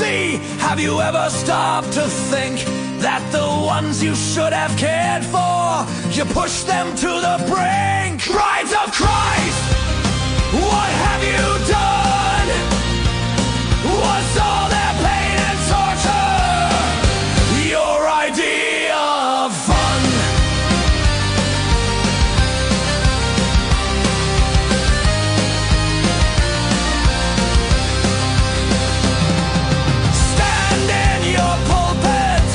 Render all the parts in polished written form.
see. Have you ever stopped to think that the ones you should have cared for, you push them to the brink? Brides of Christ, what have you done? Was all their pain and torture your idea of fun? Stand in your pulpit,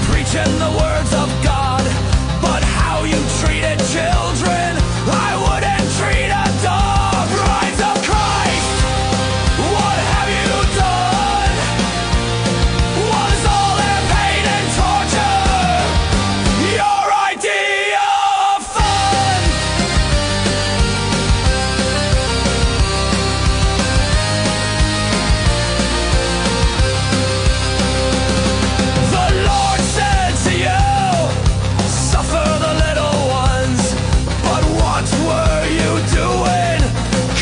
preaching the words of God, but how you treated children, I wouldn't treat a dog. Brides of Christ, what have you done? Was all their pain and torture your idea of fun? The Lord said to you, suffer the little ones, but what were you doing,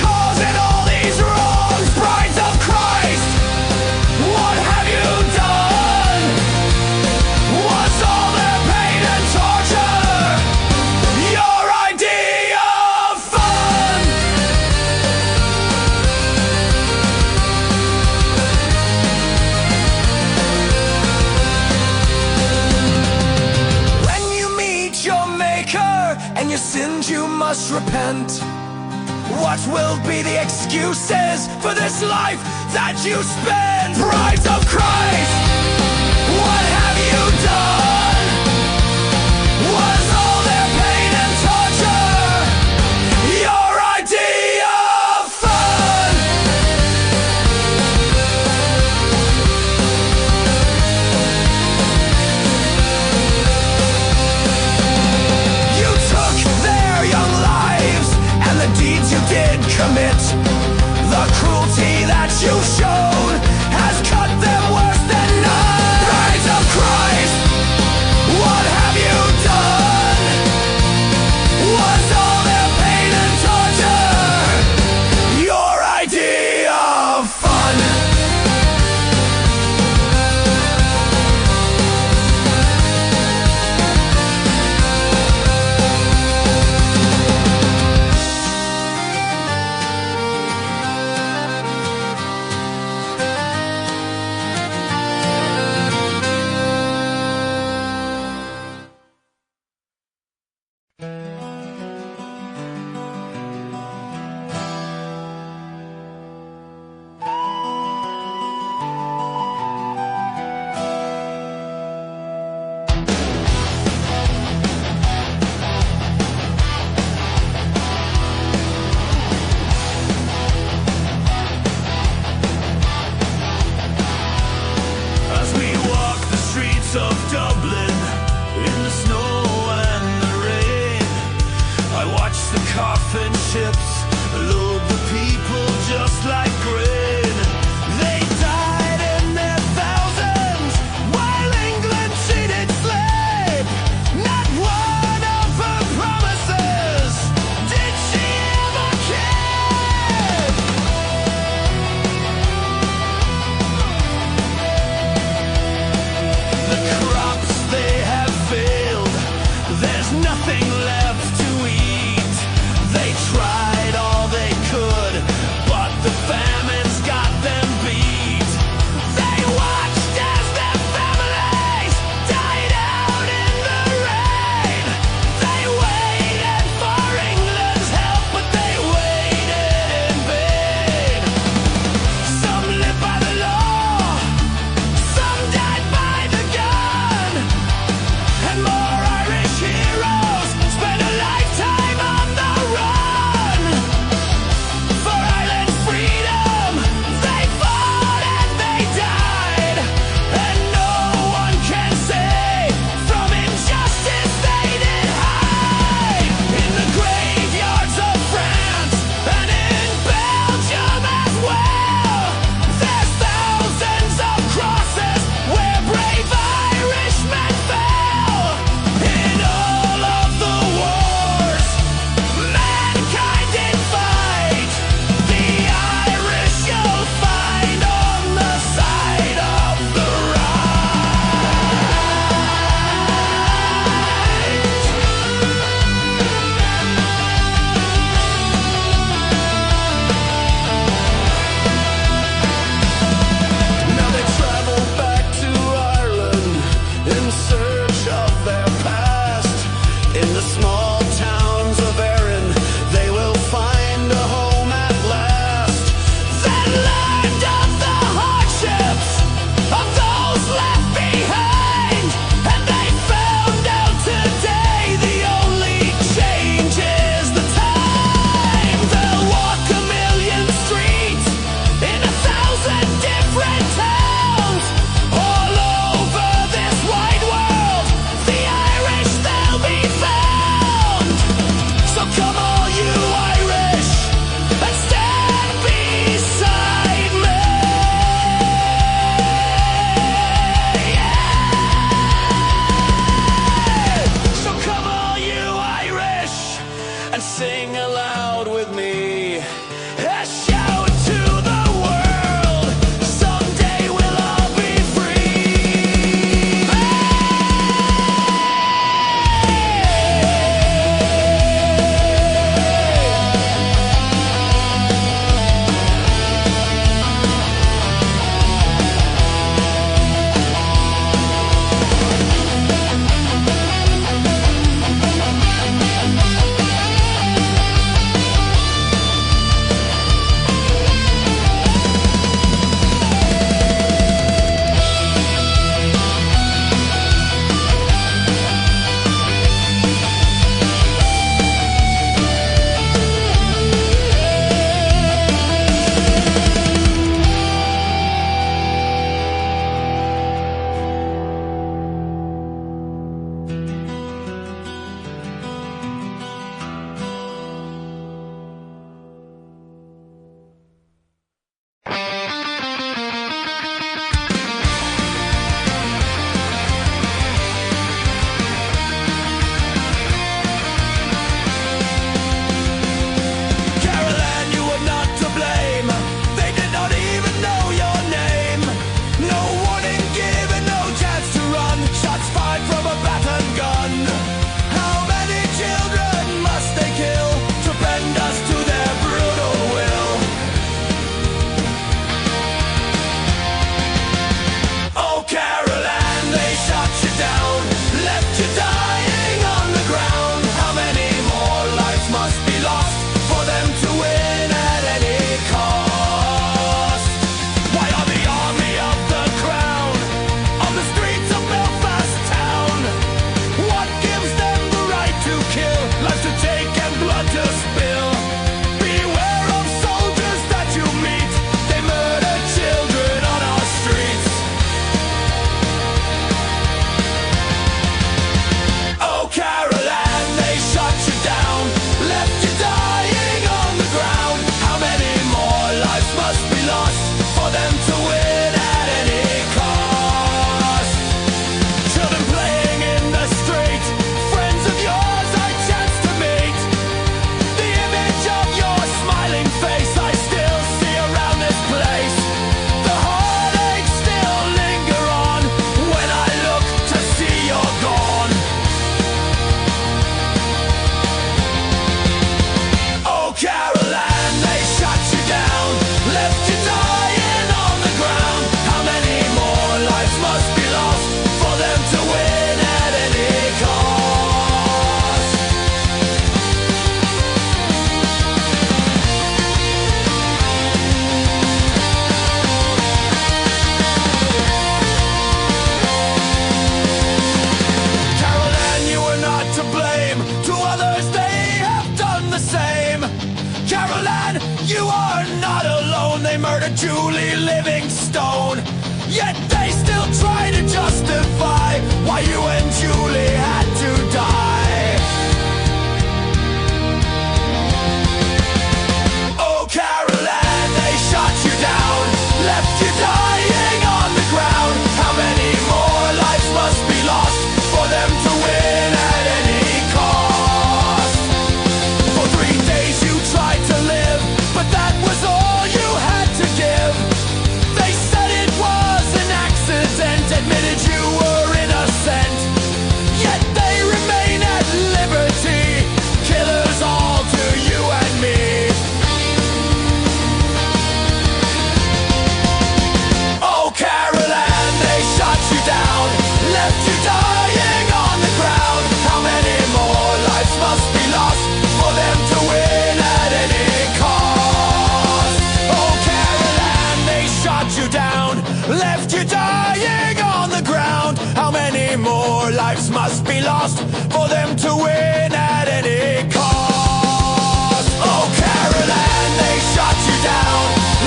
causing all these wrongs? Brides of Christ, what have you done? Was all their pain and torture your idea of fun? When you meet your maker and your sins you must repent, what will be the excuses for this life that you spend? Brides of Christ, what have you done? Was all their pain and torture your idea of fun? You took their young lives and the deeds you did commit. The cruelty that you showed has cut them worse than none. Brides of Christ, what have you done? Was all their pain and torture your idea of fun? As we walk the streets of Dublin in the snow and the rain, I watch the coffin ships load the people just like grain. They died in their thousands while England cheated slave. Not one of her promises did she ever keep. The crops they have failed, there's nothing left to eat. They tried all they could, but the famine's got them beat. They watched as their families died out in the rain. They waited for England's help, but they waited in vain. Some lived by the law, some died by the gun. admitted you were innocent, yet they remain at liberty. Killers all to you and me. Oh, Carol Ann, they shot you down, left you dying on the ground. How many more lives must be lost for them to win at any cost? Oh, Carol Ann, they shot you down, left you dying on the ground. How many more lives must be lost for them to win at any cost? Oh, Carol Ann, they shot you down,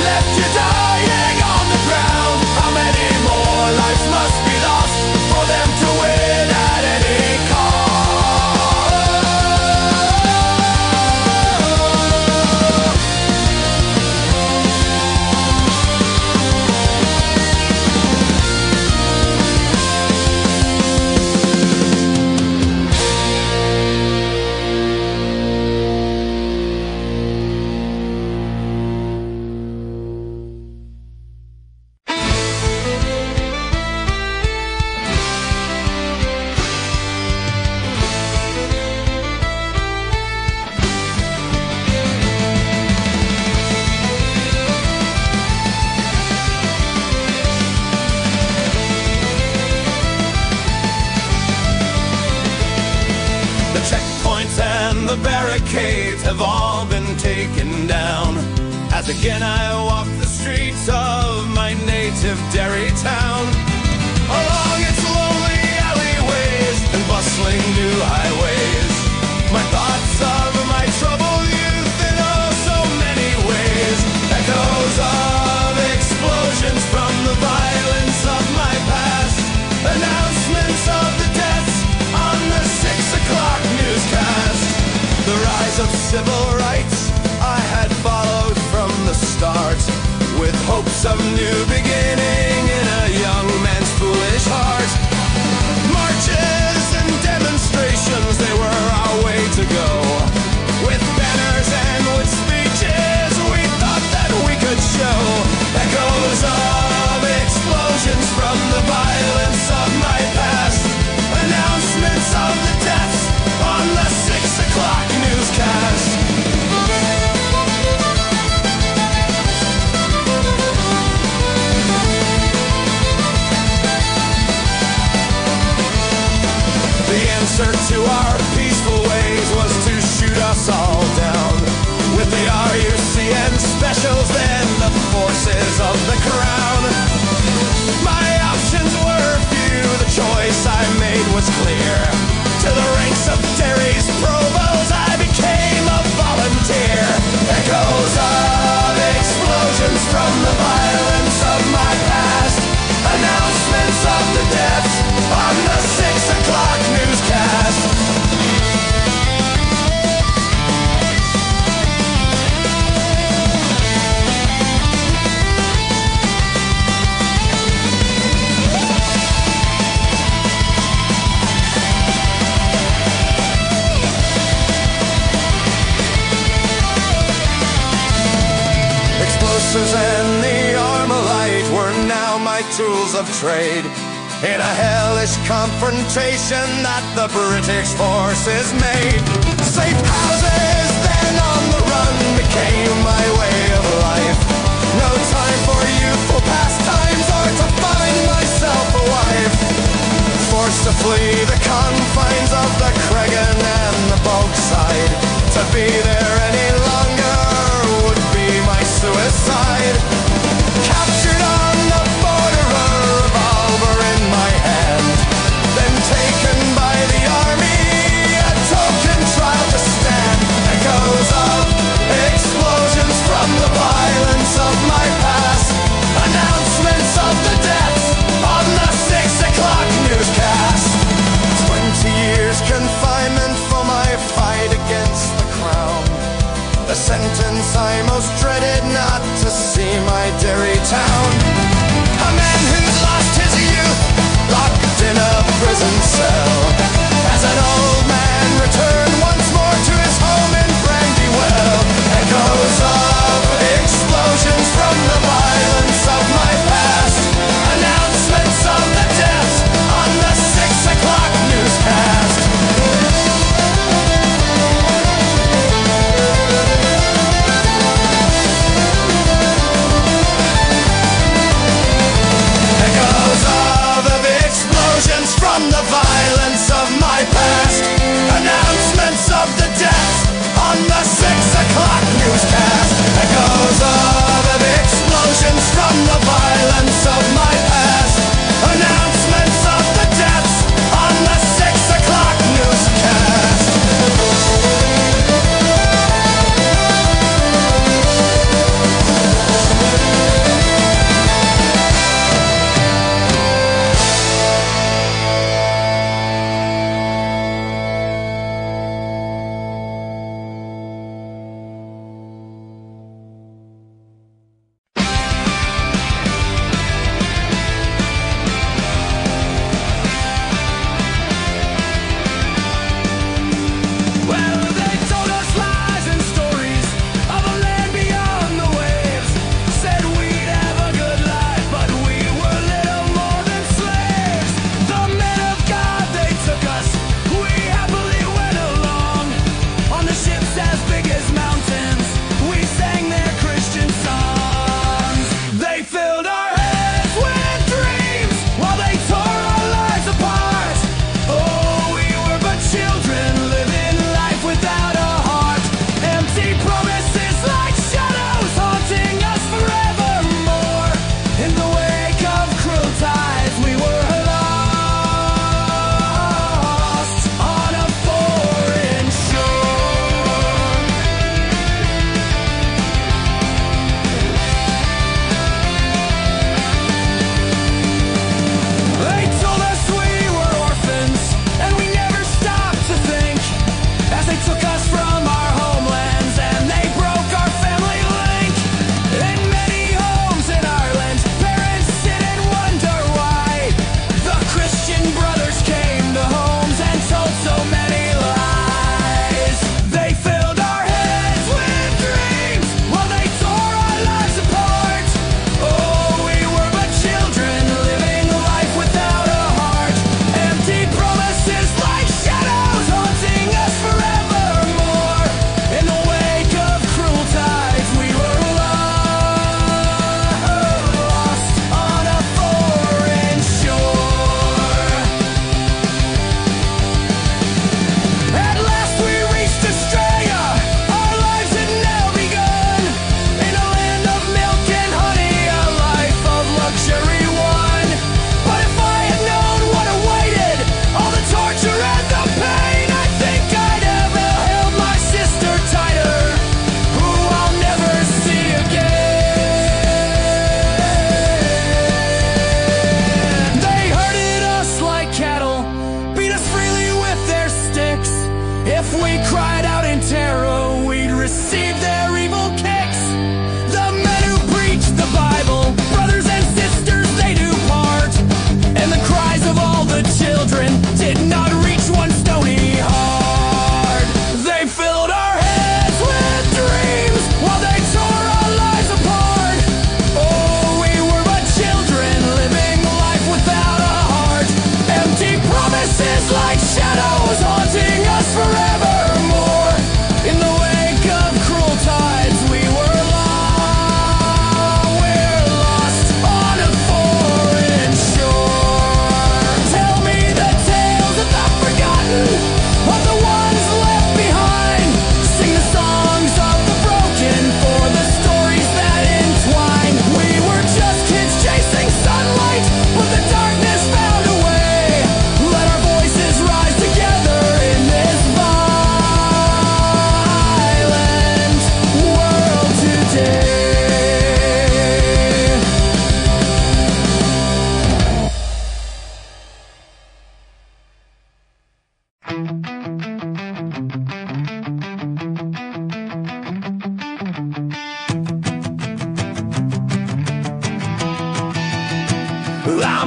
left you dying on the ground. How many more lives must be lost for them to win at any cost? The checkpoints and the barricades have all been taken down, as again I walk the streets of my native Derry town, along its lonely alleyways and bustling new highways. My thoughts of my troubled youth in oh so many ways, echoes of explosions from the violence of my past, announcements of the deaths on the 6 o'clock newscast. The rise of civil rights I had followed from the start, with hopes of new beginning in a young man's foolish heart. Marches and demonstrations, they were our way to go. With banners and with speeches, we thought that we could show echoes of explosions from the violence of my past, announcements of the deaths on the 6 o'clock newscast. The answer to our peaceful ways was to shoot us all down, with the RUCN specials, then the forces of the crown. My options were few, the choice I made was clear. To the ranks of Derry's provos I became a volunteer. Echoes of explosions from the violence of my past, announcements of the deaths on the 6 o'clock newscast. Explosives and the Armalite were now my tools of trade, in a hellish confrontation that the British forces made. Safe houses then on the run became my way of life. No time for youthful pastimes or to find myself a wife. Forced to flee the confines of the Cregan and the Bogside. To be there any longer would be my suicide. Captured on the border, a revolver in my hand, then taken by the army, a token trial to stand. Echoes of explosions from the violence of my past, announcements of the deaths on the 6 o'clock newscast. 20 years confinement for my fight against the crown.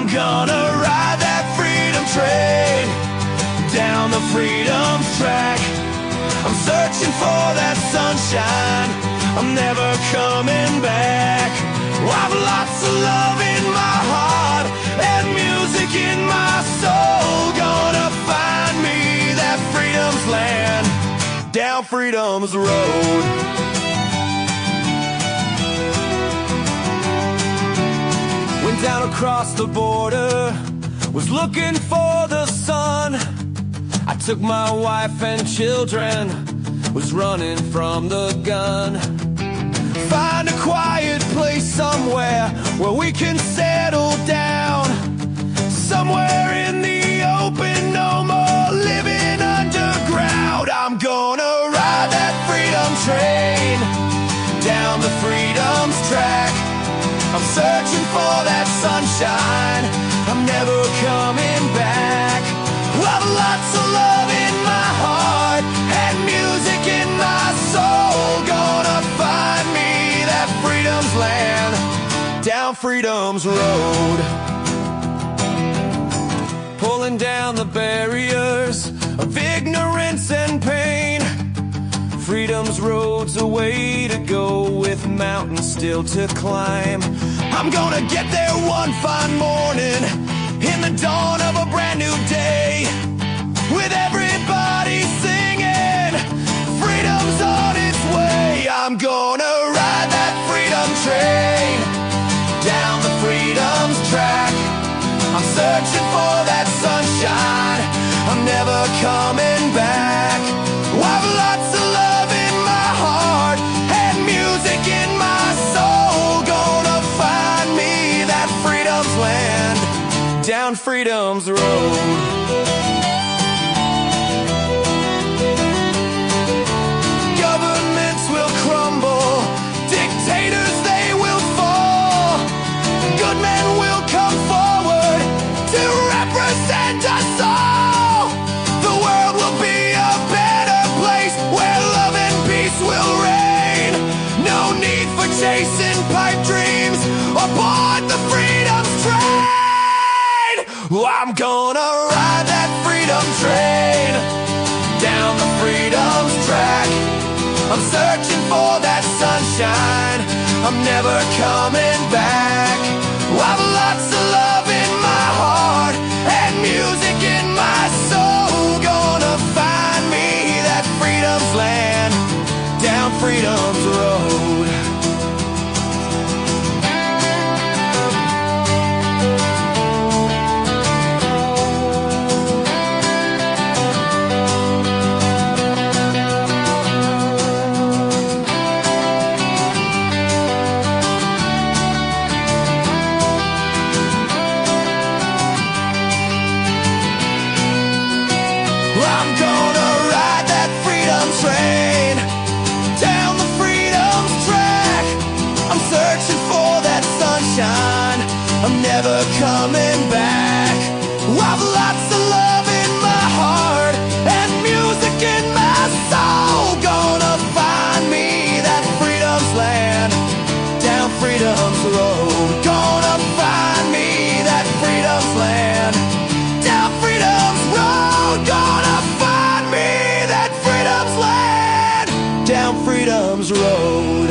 I'm gonna ride that freedom train down the freedom's track. I'm searching for that sunshine, I'm never coming back. I've lots of love in my heart and music in my soul. Gonna find me that freedom's land, down freedom's road. Went down across the border, was looking for the sun. I took my wife and children, was running from the gun. Find a quiet place somewhere where we can settle down. Somewhere in the open, no more living underground. I'm gonna ride that freedom train down the freedom's track. I'm searching for that sunshine, I'm never coming back. I've lots of love in my heart and music in my soul. Gonna find me that freedom's land, down freedom's road. Pulling down the barriers of ignorance and pain. Freedom's road's a way to go with mountains still to climb. I'm gonna get there one fine morning in the dawn of a brand new day, with everybody singing, freedom's on its way. I'm gonna ride that freedom train down the freedom's track. I'm searching for that sunshine, I'm never coming back. I've lots of love in my heart and music in my soul. Gonna find me that freedom's land, down freedom's road. Governments will crumble, dictators they will fall. Good men will come forward to represent us all. The world will be a better place where love and peace will reign. No need for chasing pipe dreams aboard the freedom's train. I'm gonna ride that freedom train down the freedom's track. I'm searching for that sunshine, I'm never coming back. I've lots of love in my heart and music in my soul. Gonna find me that freedom's land, down freedom's road. I'm gonna ride that freedom train down the freedom's track. I'm searching for that sunshine, I'm never coming back. I've lots of love in my heart and music in my soul. Gonna find me that freedom's land, down freedom's road. Gonna find me that freedom's land, down freedom's road. Gonna find me that freedom's land, down freedom's road.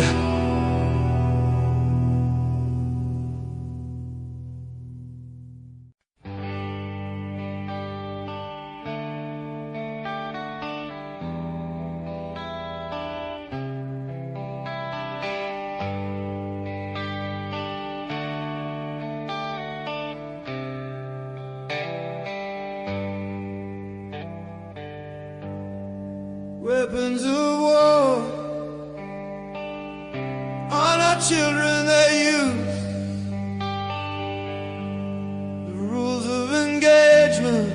Weapons of war on our children they use. The rules of engagement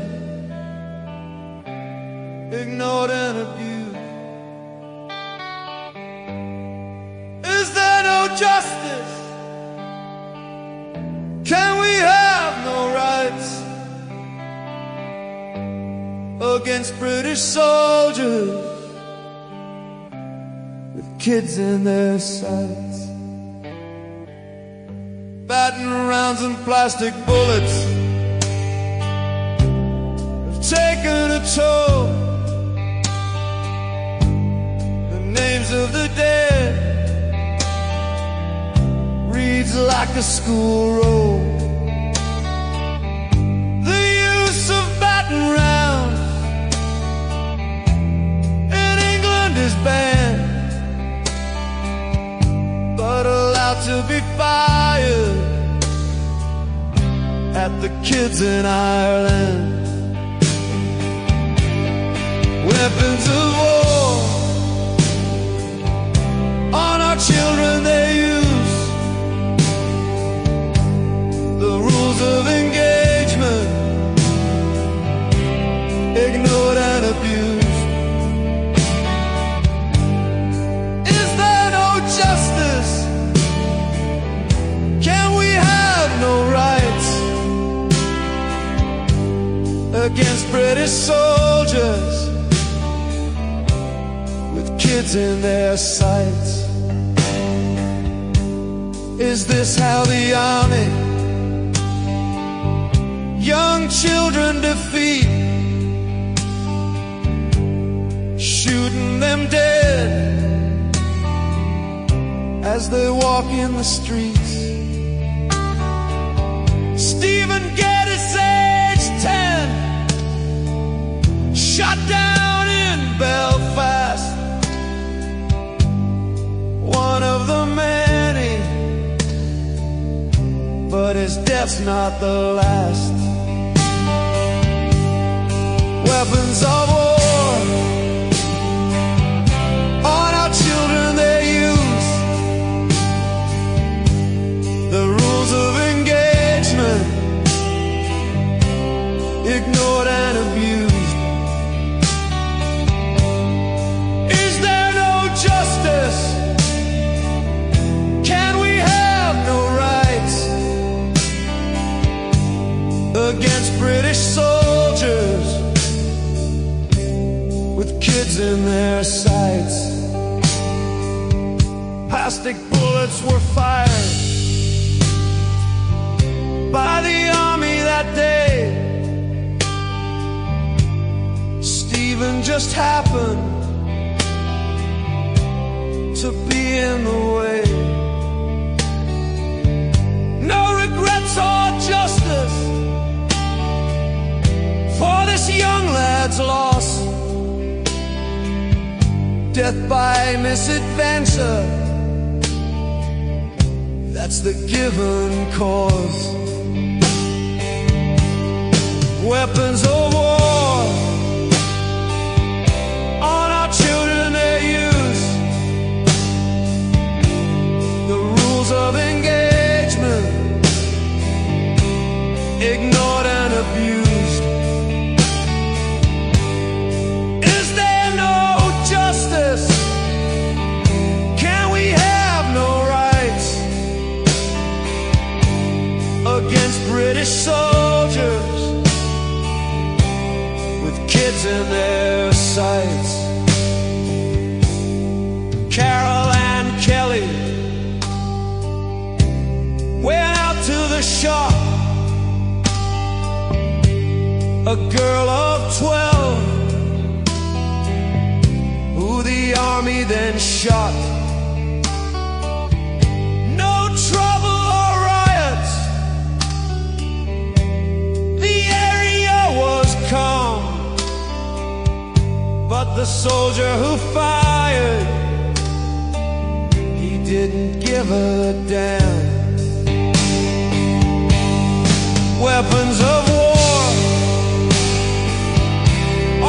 ignored and abused. Is there no justice? Can we have no rights against British soldiers with kids in their sights? Baton rounds and plastic bullets like a school road. The use of baton rounds in England is banned, but allowed to be fired at the kids in Ireland. Weapons of war on our children they use. The rules of engagement ignored and abused. Is there no justice? Can we have no rights against British soldiers with kids in their sights? Is this how the army young children defeat? Shooting them dead as they walk in the streets. Stephen Geddes, age 10, shot down in Belfast, one of the many, but his death's not the last. Weapons of war on our children they use. The rules of engagement ignored and abused. Is there no justice? Can we have no rights against British soldiers with kids in their sights? Plastic bullets were fired by the army that day. Stephen just happened to be in the way. No regrets or justice for this young lad's loss. Death by misadventure, that's the given cause. Weapons of war on our children they use. The rules of engagement ignored and abused. Is there no justice? Can we have no rights against British soldiers with kids in their sights? Carol and Kelly went out to the shop. A girl of 12 who the army then shot. No trouble or riots, the area was calm, but the soldier who fired, he didn't give a damn. Weapons of war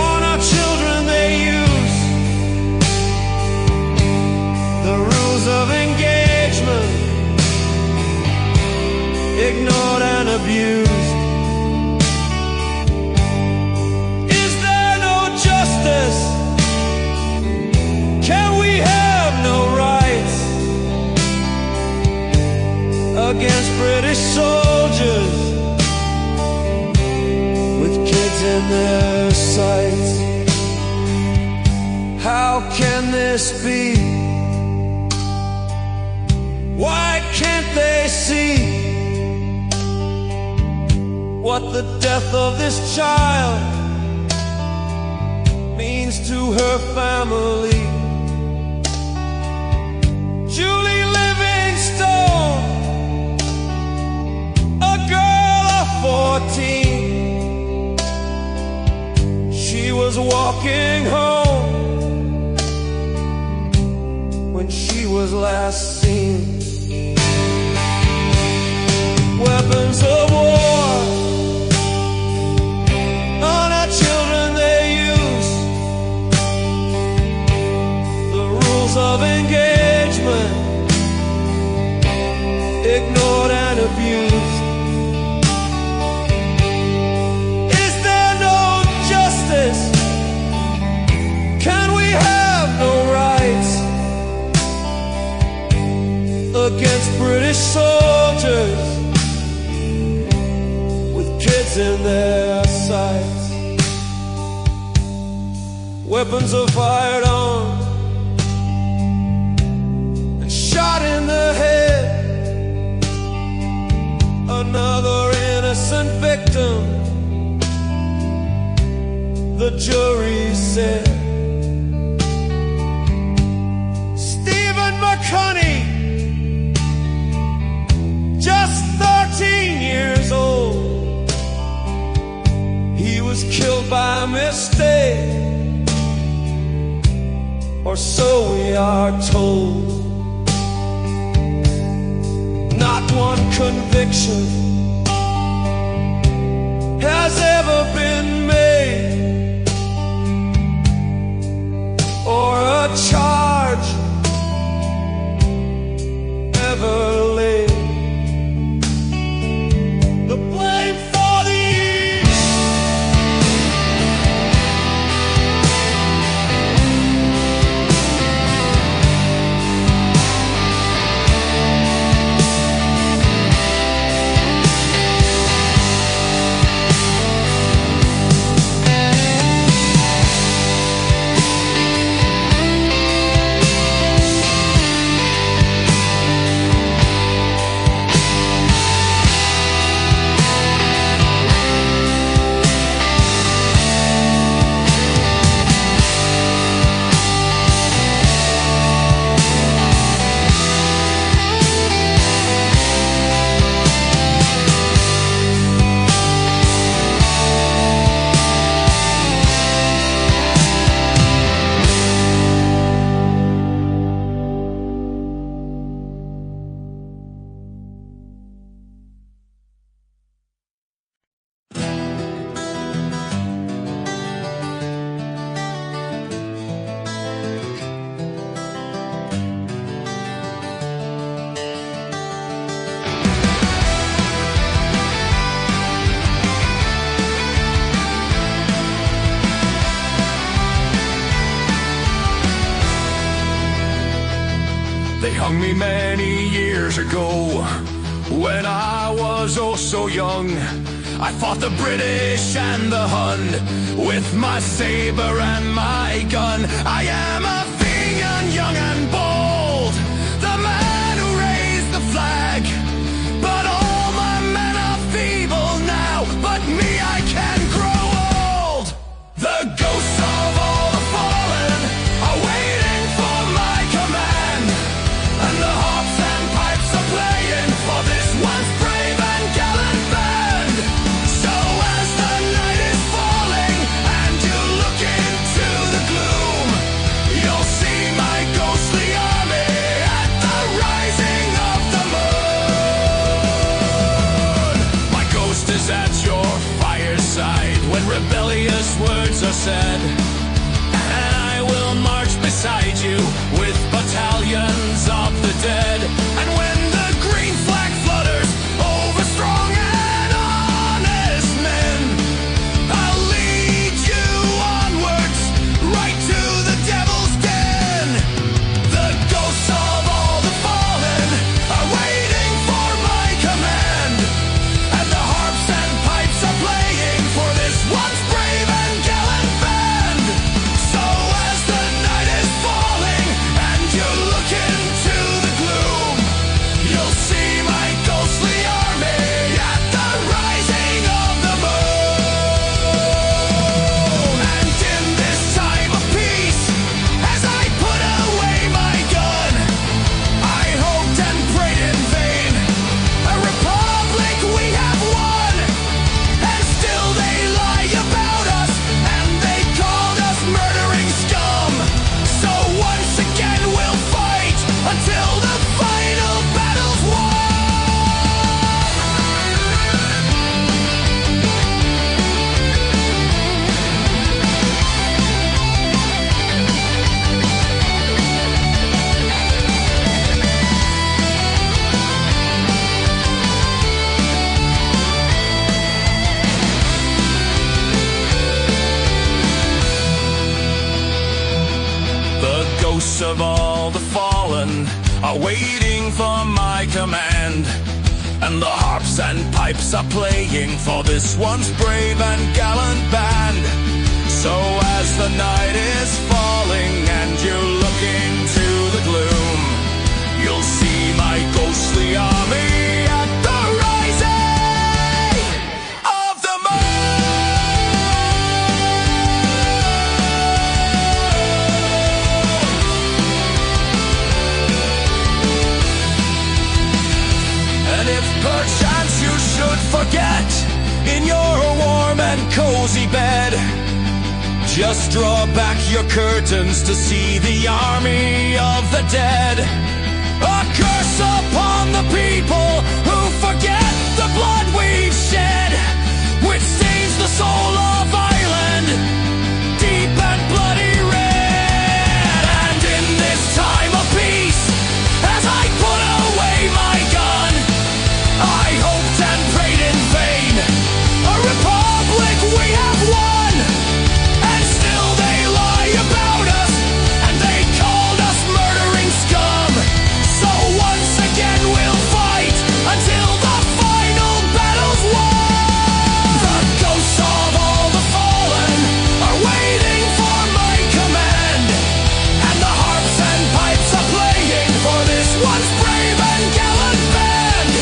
on our children they use. The rules of engagement ignored and abused. Is there no justice? Can we have no rights against British soldiers with kids in their sights? How can this be? Why can't they see what the death of this child means to her family? Julie Livingstone was walking home when she was last seen. Weapons of war on our children they use. The rules of engagement ignored and abused. Is there no justice? Can we have no rights against British soldiers with kids in their sights? Weapons are fired on and shot in the head. Another innocent victim, the jury said. Stephen McConney, just 13 years old, he was killed by mistake, or so we are told. Not one conviction has ever been made, or a charge ever laid. The blame for the They hung me many years ago when I was oh so young. I fought the British and the Hun with my saber and my gun. I am a Fenian, young and bold, the man who raised the flag. But all my men are feeble now, but me I can grow old. The ghosts of all the fallen are waiting for my command, and the harps and pipes are playing for this once brave and gallant band. So as the night is falling and you look into the gloom, you'll see my ghostly army at the rising of the moon. My ghost is at your fireside when rebellious words are said, and I will march beside you with battalions of the dead. And when the green flag flutters over strong and honest men, I'll lead you onwards right to the devil's den. The ghosts of all the fallen are waiting for my command, and the harps and pipes are playing for this once brave and gallant band. So as the night is falling and you look into the gloom, ghosts of all the fallen are waiting for my command, and the harps and pipes are playing for this once brave and gallant band. So as the night is falling and you look into the gloom, you'll see my ghostly army at the rising of the If perchance you should forget in your warm and cozy bed, just draw back your curtains to see the army of the dead. A curse upon the people who forget the blood we've shed, which stains the soul of Ireland deep and bloody red. And in this time of peace, as I put away my gun, I hoped and prayed in vain. A republic we have won, and still they lie about us, and they called us murdering scum. So once again we'll fight until the final battle's won. The ghosts of all the fallen are waiting for my command, and the harps and pipes are playing for this once brave and gallant band.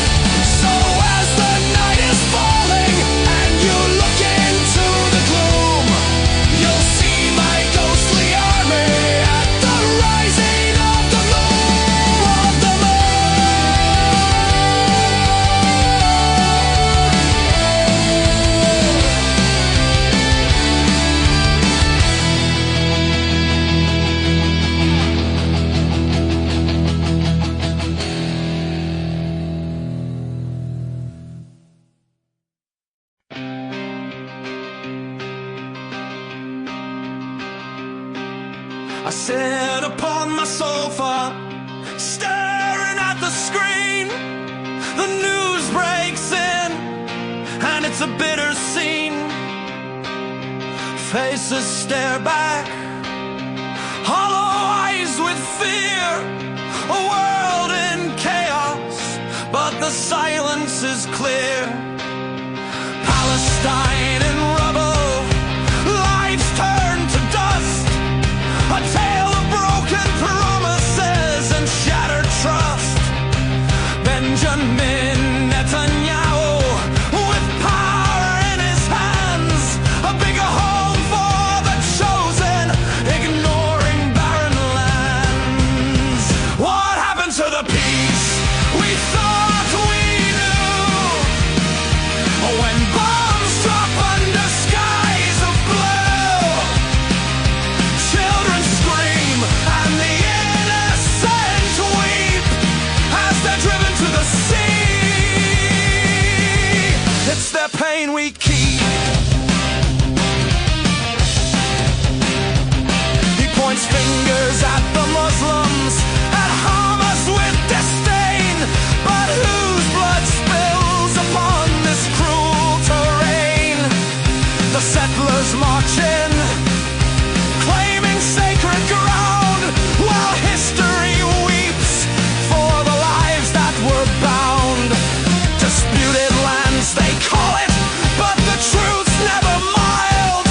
So as the night is falling and you look into the gloom, you'll see my ghostly army at the rising of the moon, of the I sit upon my sofa, staring at the screen. The news breaks in, and it's a bitter scene. Faces stare back, hollow eyes with fear. A world in chaos, but the silence is clear. Palestine in rubble, lives turn to dust. A tale of broken promises and shattered trust. Benjamin Netanyahu, with power in his hands, a bigger home for the chosen, ignoring barren lands. What happened to the peace we thought we knew? When bombs drop under skies of blue, children scream and the innocent weep as they're driven to the sea. It's their pain we keep. He points fingers at the Muslims, at Hamas with disdain, but whose blood spills upon this cruel terrain? The settlers march in, claiming sacred ground, while history weeps for the lives that were bound. Disputed lands they call it, but the truth's never mild.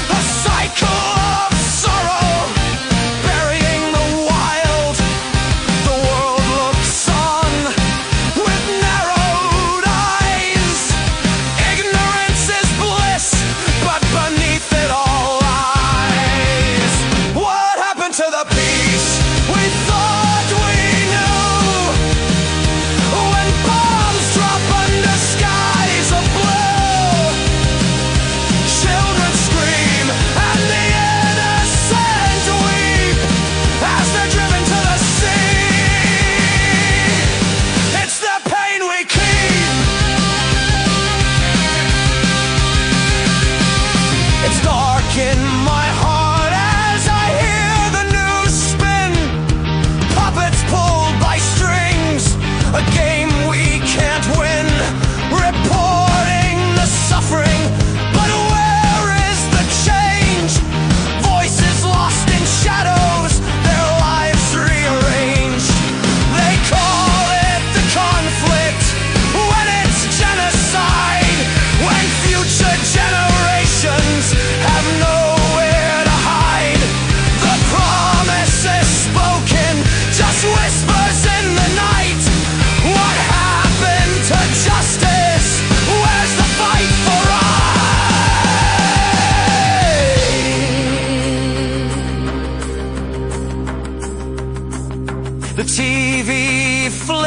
A cycle of sorrow, burying the wild. The world looks on with narrowed eyes. Ignorance is bliss, but beneath it all lies. What happened to the peace we thought we knew? When bombs drop under skies of blue, children scream and the innocent weep as they're driven to the sea. It's the pain we keep. It's dark in my heart as I hear the news spin. Puppets pulled by strings, a game we can't win. Reporting the suffering, but where is the change? Voices lost in shadows, their lives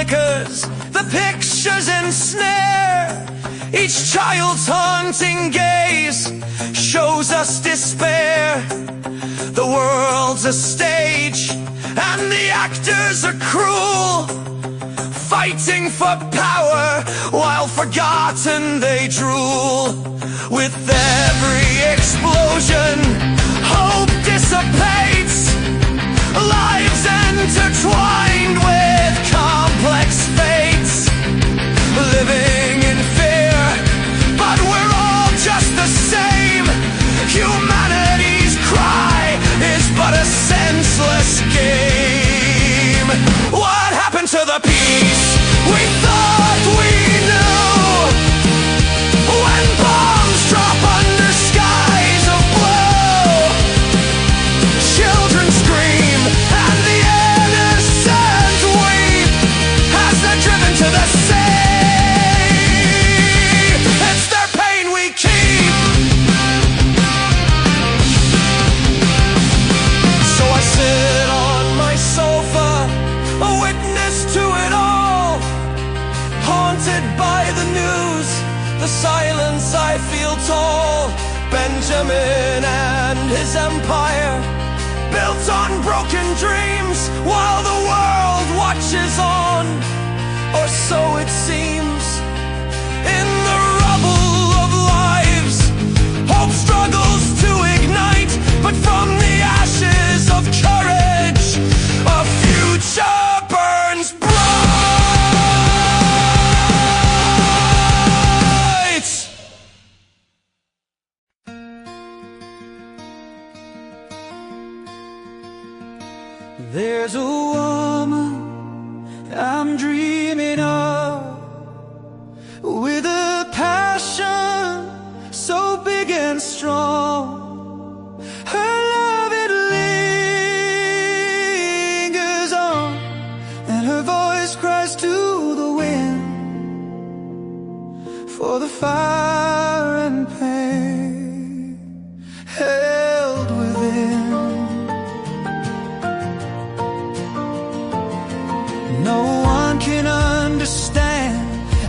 flickers, the pictures ensnare. Each child's haunting gaze shows us despair. The world's a stage, and the actors are cruel, fighting for power while forgotten they drool. With every explosion, hope dissipates, lives intertwined with complex fates. Living in fear, but we're all just the same. Humanity's cry is but a senseless game. What happened to the peace we thought we knew? When bombs drop under skies of blue, children scream and the innocent weep as they're driven to the sea. It's their pain we keep. So I sit on my sofa, a witness to it all, haunted by the news, the silence. I feel tall. Benjamin and his empire, built on broken dreams, while the world watches on, or so it seems. In the rubble of lives, hope struggles to ignite, but from the ashes of courage, a future burns bright. There's a woman I'm dreaming of, with a passion so big and strong. Her love, it lingers on, and her voice cries to the wind for the fire and pain held within. No one can understand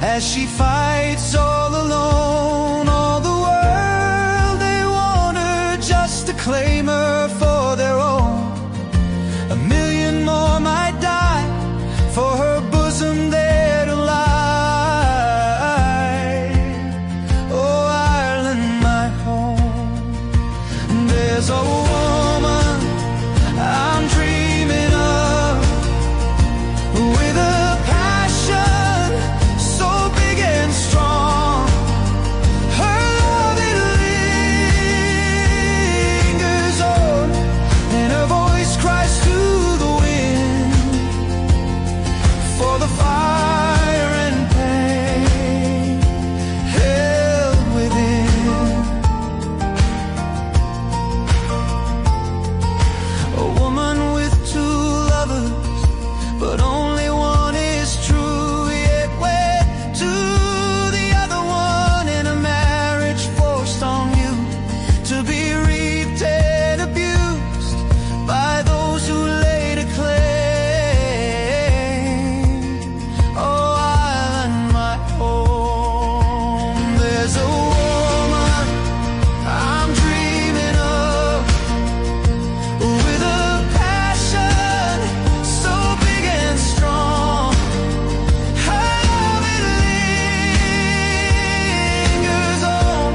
as she fights all alone. All the world, they want her just to claim her for their own. A million more might die for her bosom there to lie. Oh, Ireland, my home. There's a woman I'm dreaming of, with a passion so big and strong. Her love, it lingers on, and her voice cries to the wind for the fire and pain held within. A woman with two lovers, but only one is true, yet wed to the other one in a marriage forced on you, to be reaped and abused by those who laid a claim. Oh, Ireland, my home. There's a woman I'm dreaming of, with a passion so big and strong. Her love, it lingers on,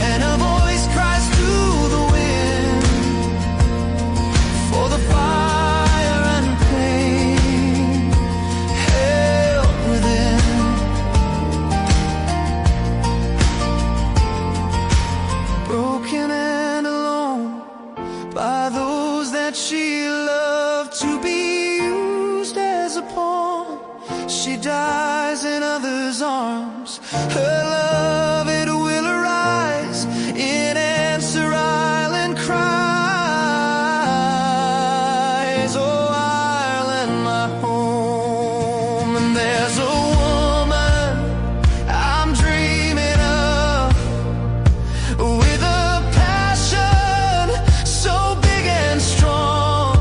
and her voice cries to the wind for the fire and pain held within. Broken and alone by those that she loved, to be used as a pawn, she dies in others' arms. Her love, it will arise in answer. Ireland cries. Oh, Ireland, my home. And there's a woman I'm dreaming of, with a passion so big and strong.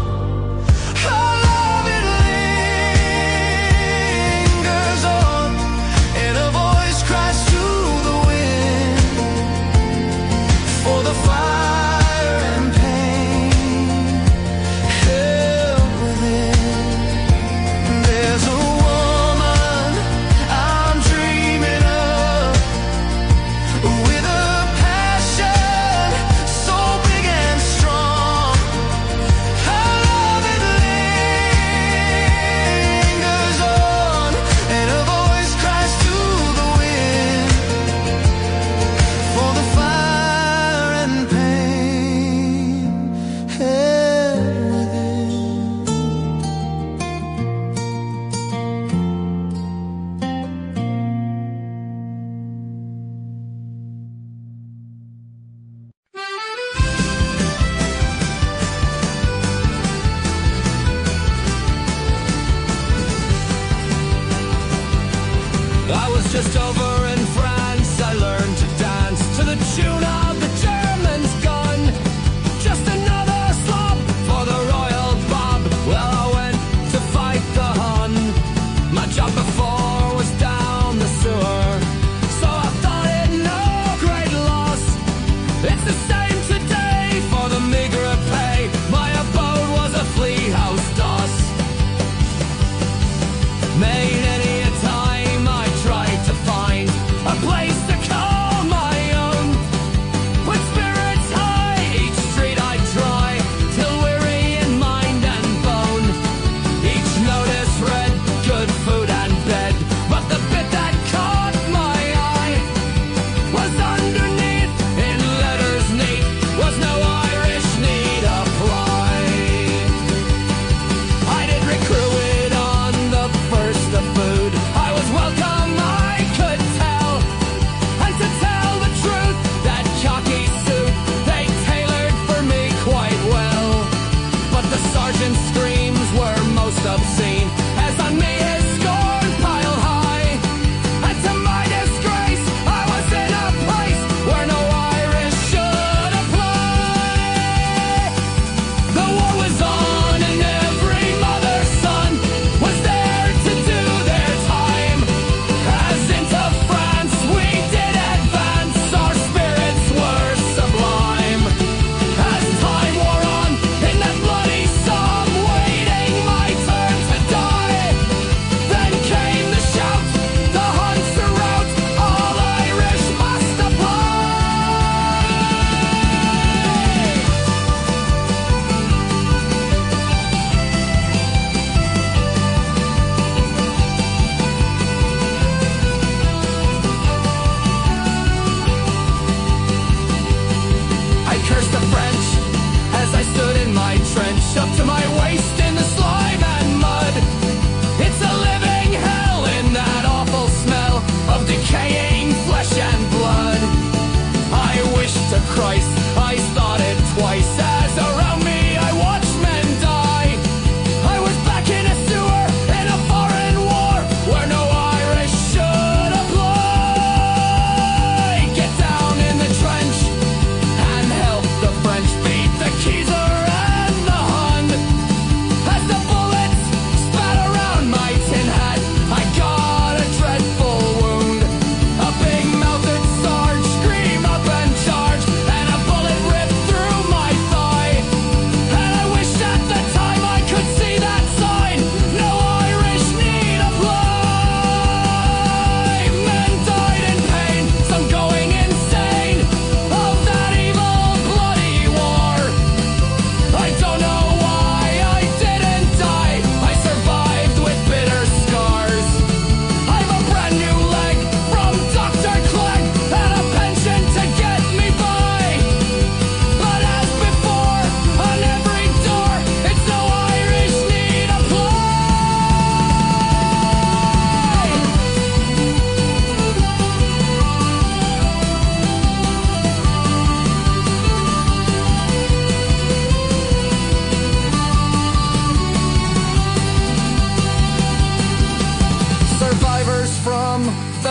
Her love, it lingers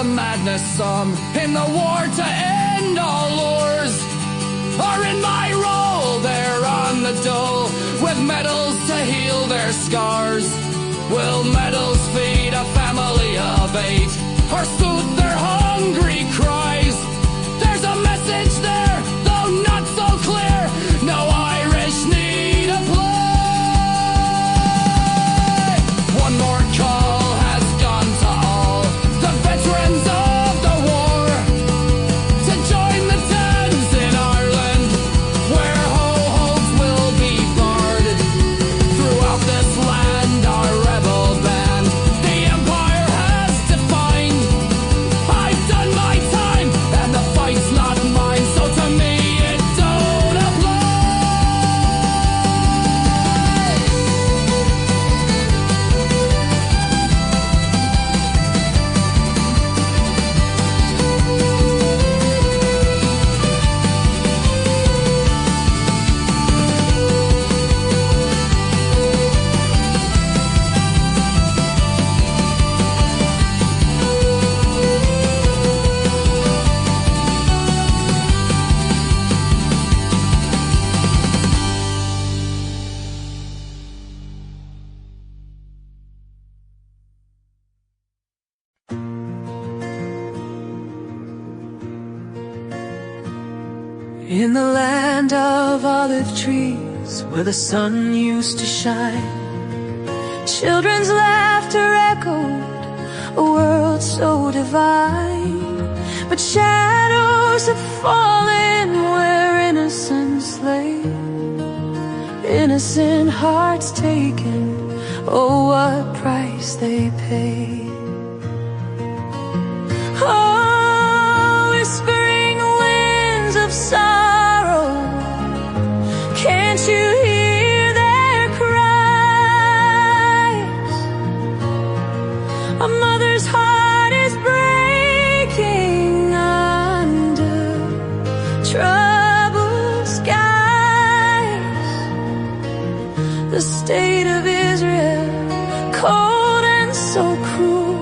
the madness, some in the war to end all wars, or in my role there on the dole, with medals to heal their scars. Will medals feed a family of 8, or soothe their hungry cries? There's a message there, though not so clear. No Irish need a play. One more call has gone to all the veterans of the war, to join the tens in Ireland, where ho-hos will be barred. Throughout this land our rebel band the Empire has defined. I've done my time and the fight's not mine, so to me it don't apply. In the land of olive trees, where the sun used to shine, children's laughter echoed a world so divine. But shadows have fallen where innocence lay, innocent hearts taken, oh what price they pay. Oh, whispering winds of sorrow, can't you hear their cries? A mother's heart is breaking under troubled skies. The state of Israel, cold and so cruel,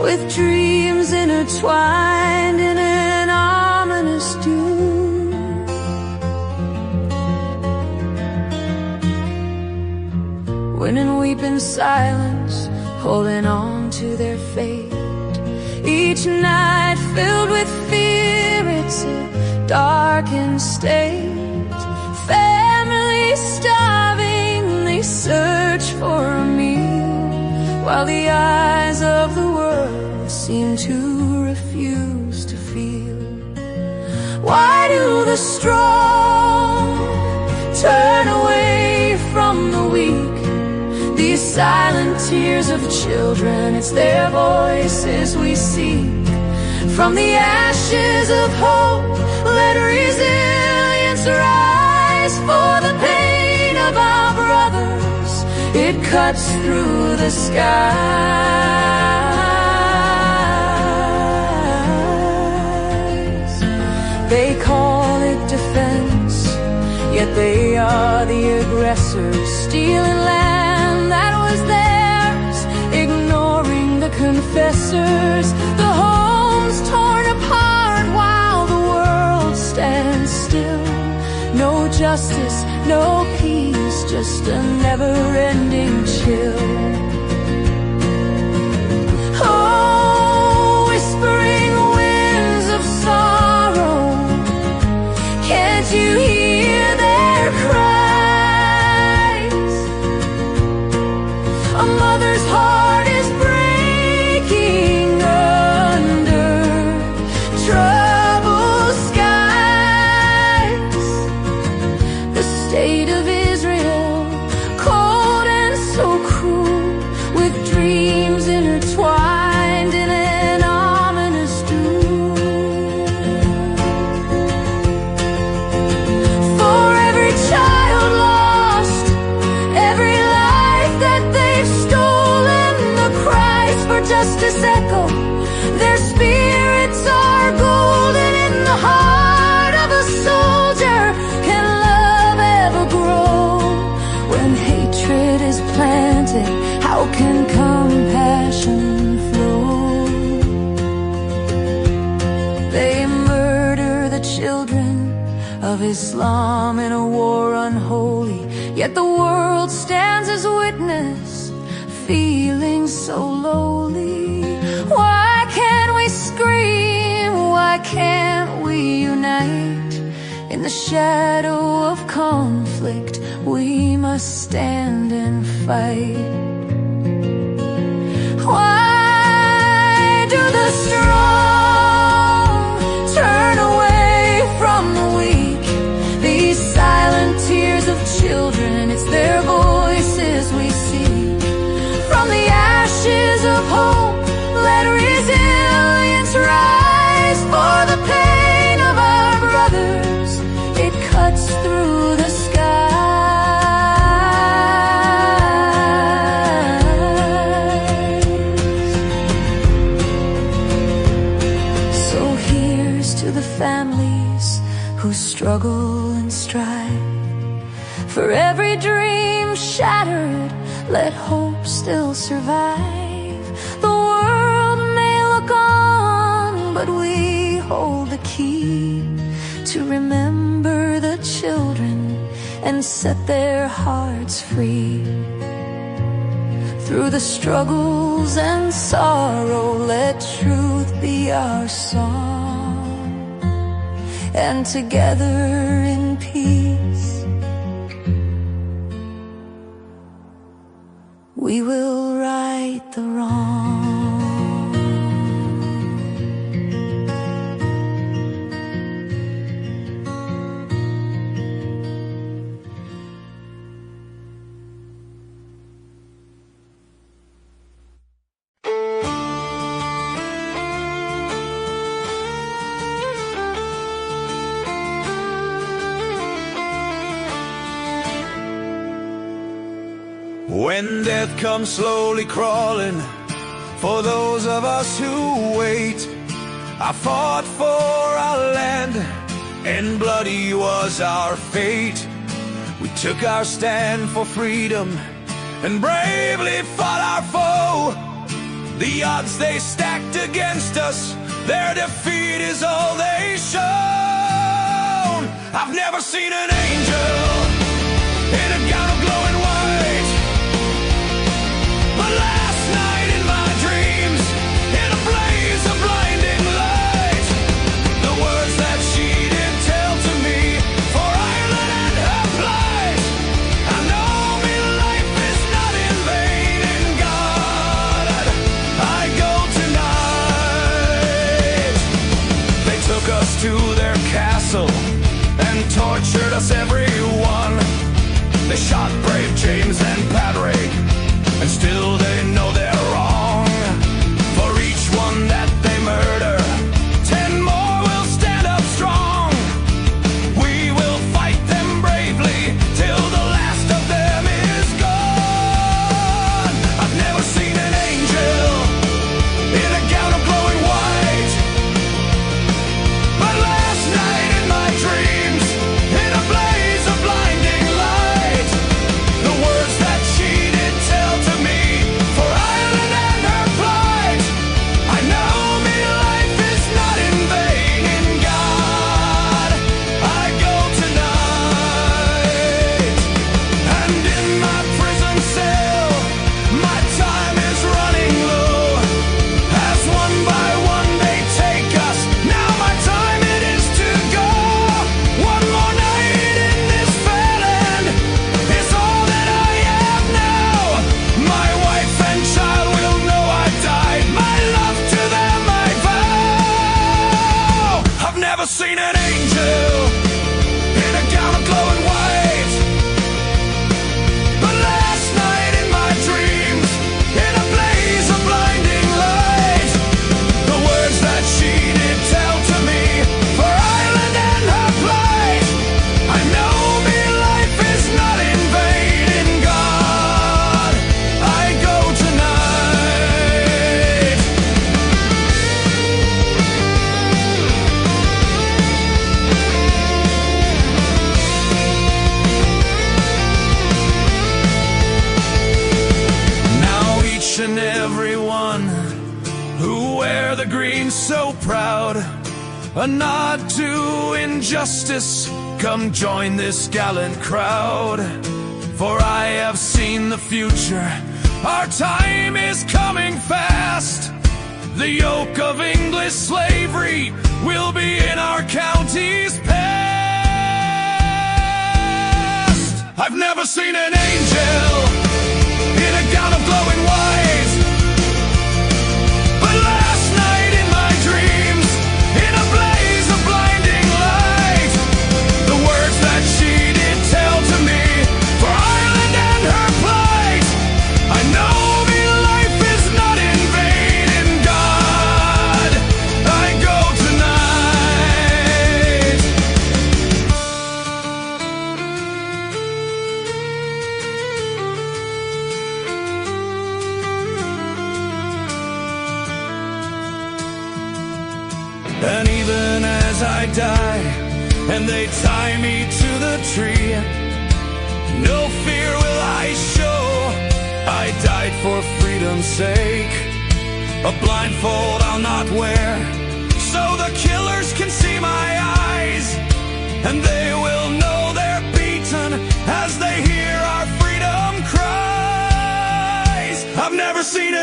with dreams intertwined in an ominous doom. Women weep in silence, holding on to their fate. Each night filled with fear, it's a darkened state. Families starving, they search for a meal, while the eyes of the world seem to refuse to feel. Why do the strong turn away from the weak? These silent tears of children, it's their voices we seek. From the ashes of hope, let resilience rise. For the pain of our brothers, it cuts through the skies. They call it defense, yet they are the aggressors, stealing land that was theirs, ignoring the confessors. The homes torn apart while the world stands still. No justice, no peace, just a never-ending chill. Oh, whispering winds of sorrow, can't you hear their cries? A mother's heart is breaking under troubled skies. The state of Israel, cold and so cruel, with dreams intertwined in an ominous doom. For every child lost, every life that they've stolen, the cries for justice echo. Their spirits are golden. In the heart of a soldier, can love ever grow? When hatred is planted, how can compassion flow? Islam in a war unholy, yet the world stands as witness, feeling so lowly. Why can't we scream? Why can't we unite? In the shadow of conflict, we must stand and fight. Why do the strong turn away from the weak? These silent tears of children, it's their voices we see. From the ashes of hope, let resilience rise. For the pain of our brothers, it cuts through the sky. Families who struggle and strive. For every dream shattered, let hope still survive. The world may look on, but we hold the key to remember the children and set their hearts free. Through the struggles and sorrow, let truth be our song. And together in peace, we will right the wrong. When death comes slowly crawling for those of us who wait, I fought for our land and bloody was our fate. We took our stand for freedom and bravely fought our foe. The odds they stacked against us, their defeat is all they shown. I've never seen an angel in a gown of glowing white, but last night in my dreams, in a blaze of blinding light, the words that she did tell to me for Ireland and her plight. I know me life is not in vain, in God I go tonight. They took us to their castle and tortured us everyone. They shot brave James and Patrick, and still they know they're wrong. For each one that they murder, 10 more will stand up strong. We will fight them bravely till the last of them is gone. I've never seen an angel in a gown of glowing white, but last night in my dreams, in a blaze of blinding light, the words that she did tell to me for Ireland a nod to injustice. Come join this gallant crowd, for I have seen the future. Our time is coming fast. The yoke of English slavery will be in our county's past. I've never seen an angel in a gown of glowing white, but last night in my dreams, in a blaze of blinding light, the words that she did tell to me for Ireland and her plight. I know me life is not in vain. In God I go tonight. And even as I die and they tie me to the tree, no fear will I show. I died for freedom's sake. A blindfold I'll not wear, so the killers can see my eyes, and they will know they're beaten as they hear our freedom cries. I've never seen